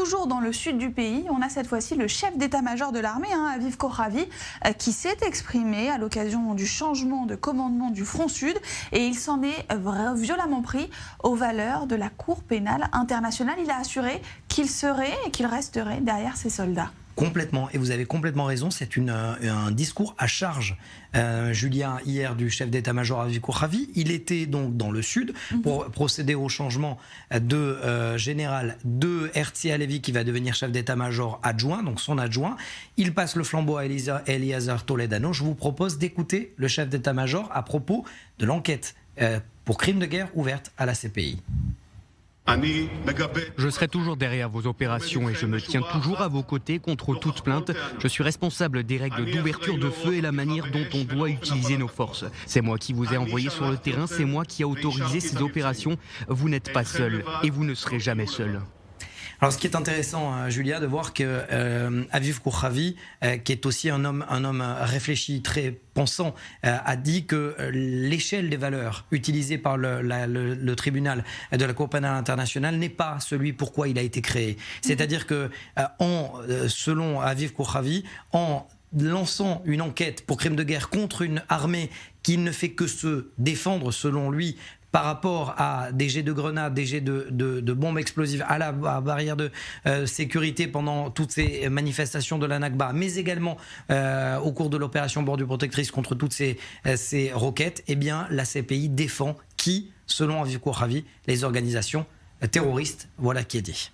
toujours dans le sud du pays, on a cette fois-ci le chef d'état-major de l'armée, Aviv Kochavi, qui s'est exprimé à l'occasion du changement de commandement du front sud et il s'en est violemment pris aux valeurs de la Cour pénale internationale. Il a assuré qu'il serait et qu'il resterait derrière ses soldats. Complètement, et vous avez complètement raison, c'est un discours à charge, Julien, hier, du chef d'état-major Aviv Kochavi. Il était donc dans le sud pour procéder au changement de général de Herzi Halevi qui va devenir chef d'état-major adjoint, donc son adjoint. Il passe le flambeau à Eliezer Toledano. Je vous propose d'écouter le chef d'état-major à propos de l'enquête pour crimes de guerre ouverte à la CPI. Je serai toujours derrière vos opérations et je me tiens toujours à vos côtés contre toute plainte. Je suis responsable des règles d'ouverture de feu et la manière dont on doit utiliser nos forces. C'est moi qui vous ai envoyé sur le terrain, c'est moi qui ai autorisé ces opérations. Vous n'êtes pas seul et vous ne serez jamais seul. Alors, ce qui est intéressant, Julia, de voir que Aviv Kochavi, qui est aussi un homme réfléchi, très pensant, a dit que l'échelle des valeurs utilisées par le tribunal de la Cour pénale internationale n'est pas celui pourquoi il a été créé. C'est-à-dire que, selon Aviv Kochavi, en lançant une enquête pour crime de guerre contre une armée qui ne fait que se défendre, selon lui, par rapport à des jets de grenades, des jets de bombes explosives à la barrière de sécurité pendant toutes ces manifestations de la Nakba, mais également au cours de l'opération Bordure Protectrice contre toutes ces roquettes, eh bien la CPI défend qui, selon Aviv Kochavi, les organisations terroristes. Voilà qui est dit.